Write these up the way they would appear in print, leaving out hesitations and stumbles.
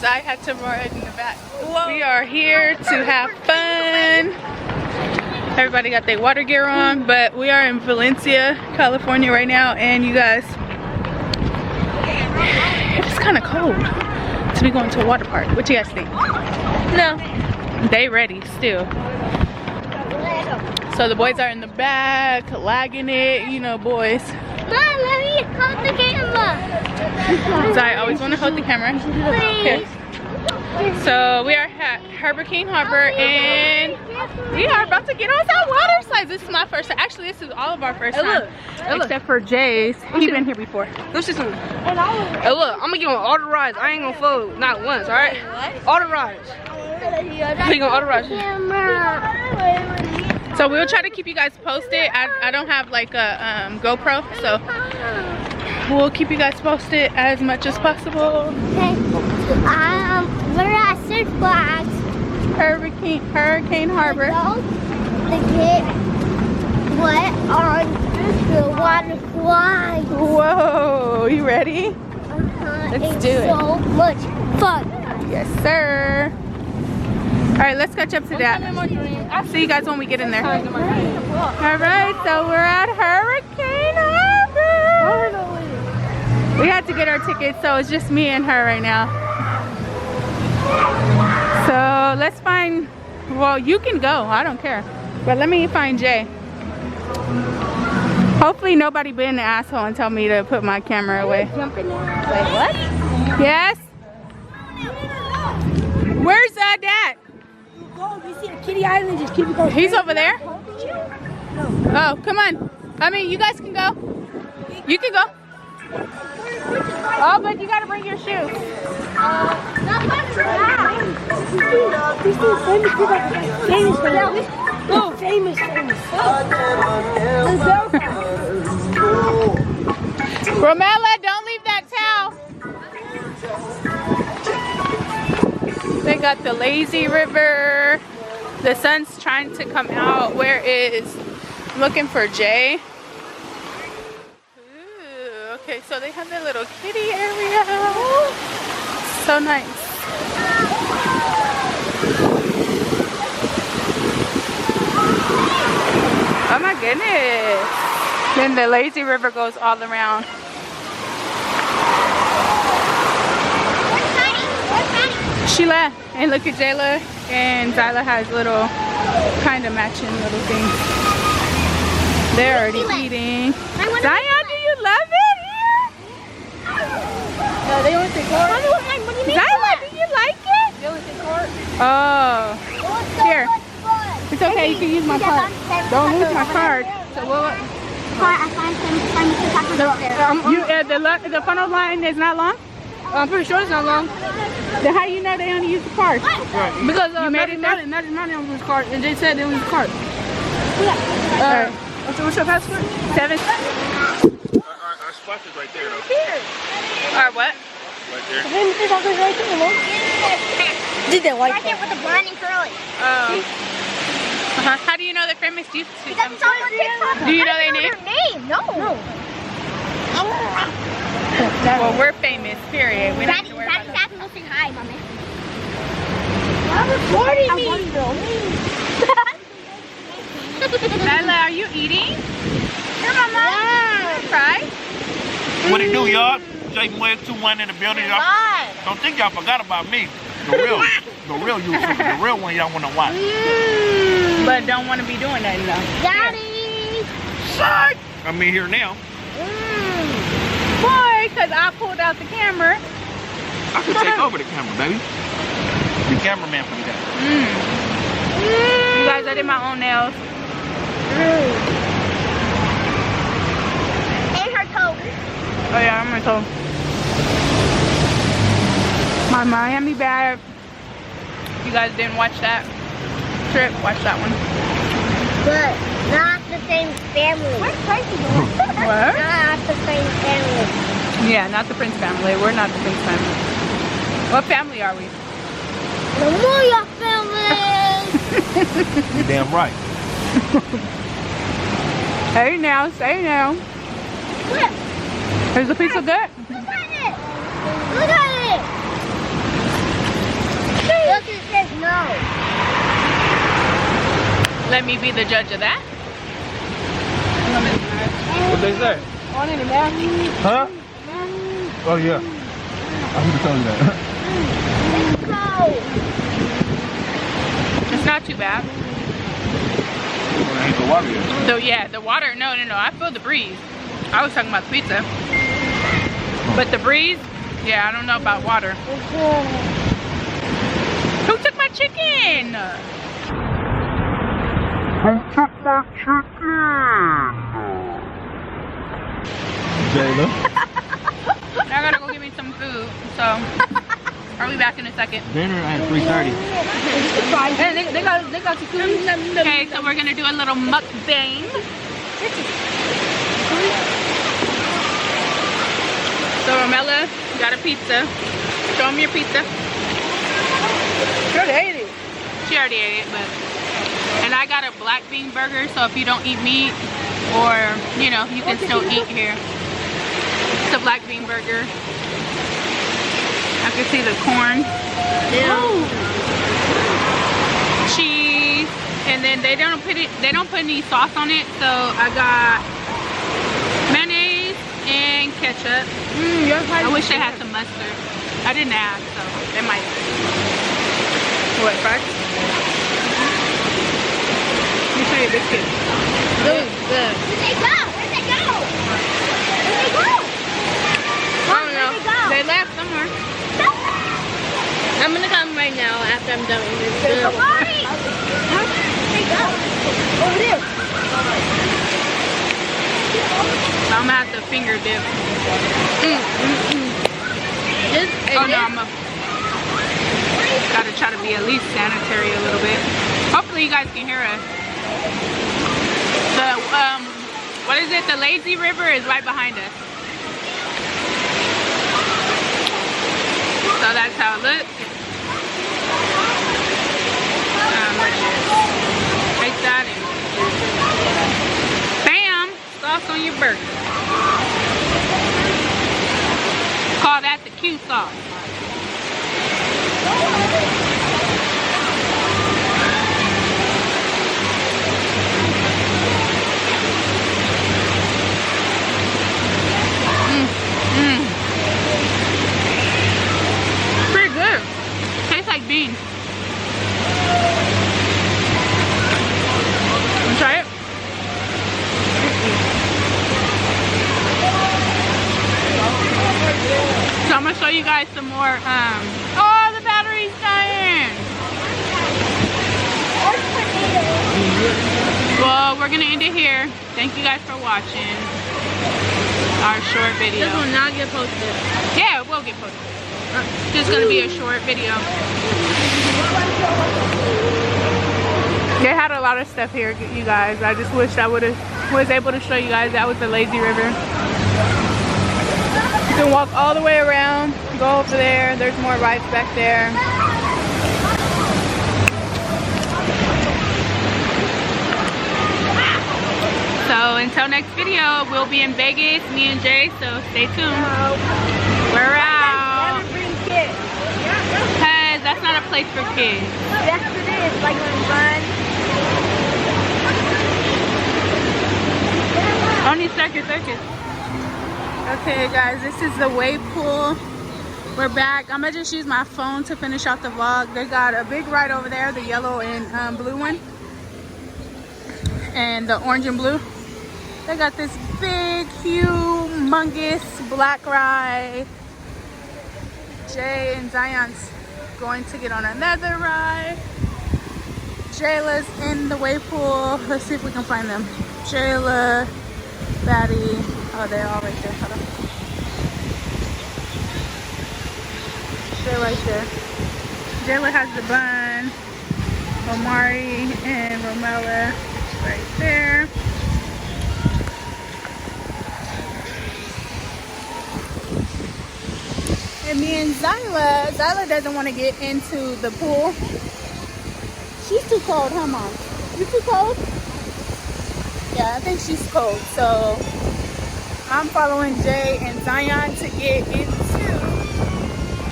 I had to ride in the back. Whoa. We are here to have fun. Everybody got their water gear on, but we are in Valencia, California right now, and you guys, it's kind of cold to be going to a water park. What you guys think? No. They ready still. So the boys are in the back, lagging it, you know, boys. Mom, let me hold the camera. So I always want to hold the camera. Please. So we are at Hurricane Harbor, and we are about to get on some water slides. This is my first time. Actually, this is all of our first time. Except for Jay's. He's been here before. Let's see something. Hey, look, I'm gonna get on all the rides. I ain't gonna fold not once, alright? All the rides. I'm gonna all the rides. So we'll try to keep you guys posted. I don't have like a GoPro, so we'll keep you guys posted as much as possible. Okay. We're at Six Flags. Hurricane Harbor. To get wet on the water slide. Whoa, you ready? Let's do it. So much fun. Yes, sir. All right, let's catch up to that. I'll see you guys when we get in there. All right, so we're at Hurricane Harbor. We had to get our tickets, so it's just me and her right now. So let's find, well, you can go, I don't care. But let me find Jay. Hopefully nobody been an asshole and tell me to put my camera away. Wait, what? Yes? Where's Dad? You see a kitty island, just keep it going. He's over there? Oh, come on. I mean, you guys can go. You can go. Oh, but you gotta bring your shoes. Famous. Romella, don't leave that towel. They got the lazy river. The sun's trying to come out. Where is looking for Jay? Ooh, okay, so they have their little kitty area. So nice. Oh my goodness. Then the lazy river goes all around. She left. And look at Jayla and Zyla has little kind of matching little things. They're already eating. Zion, do you love it here? They only take cards. Zyla, do you like it? They only take cards. Oh. Here. It's okay, you can use my card. Don't lose my card. So what? The funnel line is not long? I'm pretty sure it's not long. Then how do you know they only use the card? Right. Because Magic Money don't use card, and they said they don't use card. Alright. What's your password? 7. Our spot is right there, though. Alright, what? Right there. Did they like Right there with the blonde and curly. Oh. How do you know they're famous? Do you Because it's on TikTok. Do you know their name? No. Well, we're famous, period. We don't have to worry about that. Daddy's asking hi, mommy. recording me. Nyla, are you eating? Here, Mama. Yeah. Try. What it do, y'all? J121 in the building, y'all. Don't think y'all forgot about me. The real YouTuber, the real one y'all want to watch. But don't want to be doing that though. Daddy. Psych! I'm in here now. Boy, because I pulled out the camera. I could take over the camera, baby. The cameraman for that. You guys, I did my own nails. And her toe. Oh yeah, I'm gonna tell. My Miami bag. You guys didn't watch that trip? Watch that one. But not the same family. What? Not the same family. Yeah, not the Prince family. We're not the Prince family. What family are we? The Moya family. You damn right. Hey now, say now. Look. Here's a piece of that. Look at it. Look at it. Look, it says no. Let me be the judge of that. What they say? On in the mouth. Huh? Oh yeah. I should have told you that. No. It's not too bad. I ain't the water yet. So yeah, the water, no. I feel the breeze. I was talking about the pizza. But the breeze, yeah, I don't know about water. Who took my chicken? Jayla. I gotta go get me some food, so I'll be back in a second. Dinner at 3:30. Hey, they got the food. Okay, so we're gonna do a little mukbang. So Romella got a pizza. Show them your pizza. She already ate it. She already ate it, but. And I got a black bean burger, so if you don't eat meat, or, you know, you can still eat here. It's a black bean burger. I can see the corn. Ew. Cheese. And then they don't put any sauce on it, so I got mayonnaise and ketchup. I wish they had some mustard. I didn't ask, so they might. What, fried? Let me show you a biscuit. Where'd they go? Where'd they go? Where'd they go? I don't know. Where'd they go? They left somewhere. I'm gonna come right now after I'm done with this. Where'd they go? Over there. I'm gonna have to finger dip. Oh no, I'm gotta try to be at least sanitary a little bit. Hopefully you guys can hear us. The what is it? The lazy river is right behind us. So that's how it looks. Take that and bam! Sauce on your burger. Call that the Q sauce. Pretty good. Tastes like beans. Wanna try it? So I'm gonna show you guys some more. Oh, the battery's dying. Well, we're gonna end it here. Thank you guys for watching our short video. This will not get posted. Yeah, it will get posted. It's just gonna be a short video. They had a lot of stuff here, you guys. I just wish I was able to show you guys. That was the lazy river. You can walk all the way around, go over there. There's more rides back there. So until next video, we'll be in Vegas, me and Jay, so stay tuned. We're out. Never bring kids. Cause that's not a place for kids. Yes, it is. Like when fun. Only circus. Okay guys, this is the wave pool. We're back. I'm gonna just use my phone to finish out the vlog. They got a big ride over there, the yellow and blue one. And the orange and blue. They got this big, humongous black ride. Jay and Zion's going to get on another ride. Jayla's in the wave pool. Let's see if we can find them. Jayla, Batty. Oh, they're all right there. Hold on. They're right there. Jayla has the bun. Omari and Romella right there. And me and Zyla doesn't want to get into the pool. She's too cold, huh, Mom? You too cold? Yeah, I think she's cold. So I'm following Jay and Zion to get into,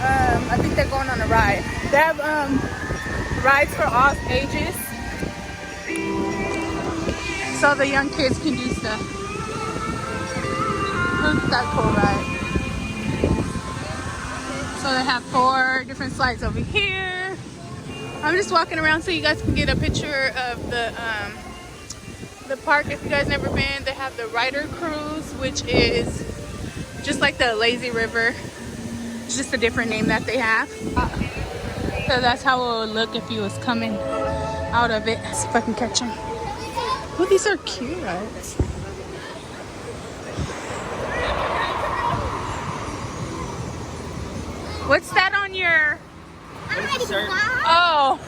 I think they're going on a ride. They have rides for all ages, so the young kids can do stuff. Look at that cool ride. So they have 4 different slides over here. I'm just walking around so you guys can get a picture of the park. If you guys never been, they have the Rider Cruise, which is just like the lazy river. It's just a different name that they have. So that's how it would look if you was coming out of it. Let's see if I can catch them. Oh, these are cute rides. What's that on your... Oh.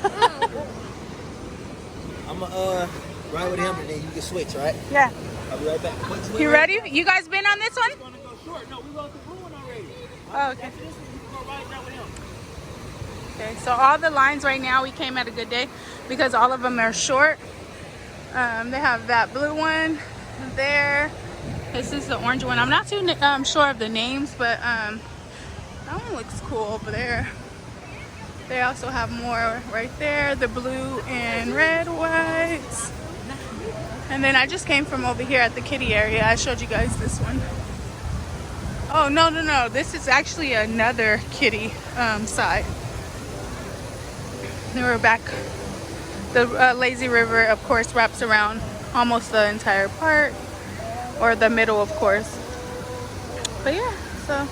I'm gonna ride with him and then you can switch, right? Yeah. I'll be right back. You ready? You guys been on this one? It's gonna go short. No, we rode the blue one already. Oh, okay. After this one, we gonna ride that with him. Okay, so all the lines right now, we came at a good day because all of them are short. They have that blue one there. This is the orange one. I'm not too sure of the names, but that one looks cool over there. They also have more right there, the blue and red ones. And then I just came from over here at the kiddie area. I showed you guys this one. Oh, no. This is actually another kiddie side. Then we're back. The lazy river, of course, wraps around almost the entire park, or the middle, of course. But yeah, so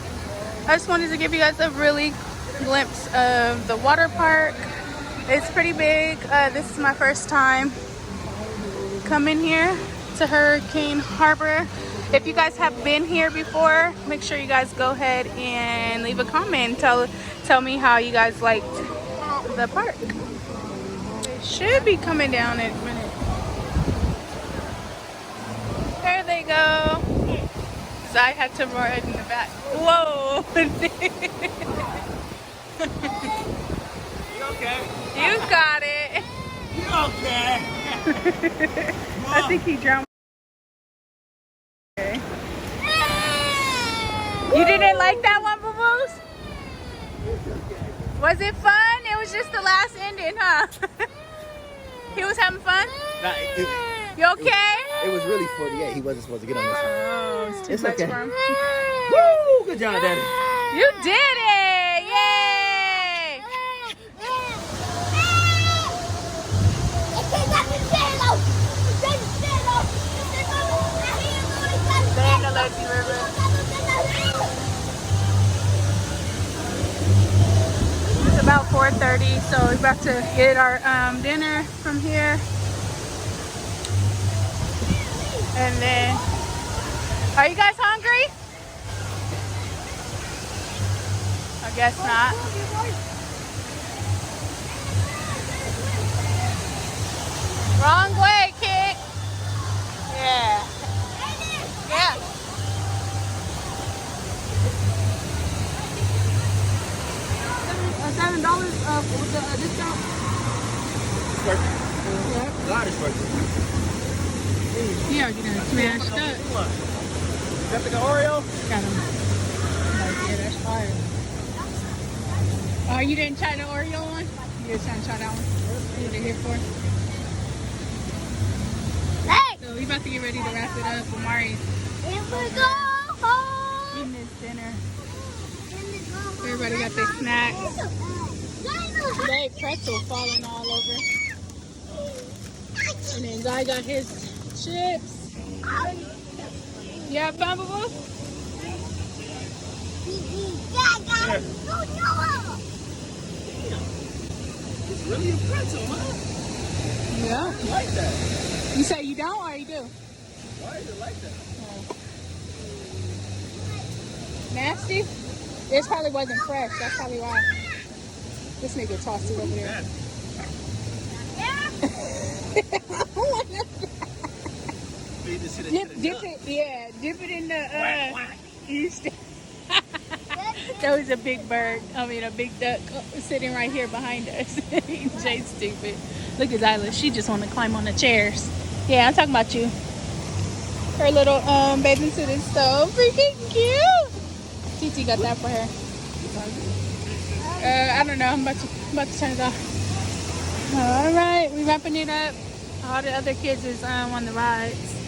I just wanted to give you guys a really glimpse of the water park. It's pretty big. This is my first time coming here to Hurricane Harbor. If you guys have been here before, make sure you guys go ahead and leave a comment. Tell me how you guys liked the park. It should be coming down in a minute. There they go. So I had to ride in the back. Whoa. You okay? You got it. You okay? I think he drowned. Okay. You didn't like that one, boo-boos? Was it fun? It was just the last ending, huh? He was having fun? Nah, You okay? it was really 48. He wasn't supposed to get on this one. Oh, it's too much okay. for him. Woo! Good job, Daddy. You did it! Yay! Stay in the lazy river. It's about 4:30, so we're about to get our dinner from here. And then, are you guys hungry? I guess not. Wrong way, kid. Yeah. Yeah. $7 with the discount. It's working. Yeah. God, it's working. Yeah, you know, smashed up. Got the Oreo? Got him. Like, yeah, that's fire. Oh, you didn't try the Oreo one? You just trying to try that one? You didn't here for? Hey! So we about to get ready to wrap it up. Amari Here we go home! eating his dinner. Everybody got their snacks. Today, pretzel falling all over. And then Guy got his chips. You have fun, boo-boo? It's really a pretzel, huh? Yeah. I like that. You say you don't or you do? Why is it like that? Nasty? This probably wasn't fresh. That's probably why. This nigga tossed it over there. Dip it, yeah. Dip it in the East. That was a big bird. I mean, a big duck sitting right here behind us. Jay's stupid. Look at Zyla. She just want to climb on the chairs. Yeah, I'm talking about you. Her little bathing suit is so freaking cute. Titi got that for her. I don't know. I'm about to turn it off. All right, we wrapping it up. All the other kids is on the rides.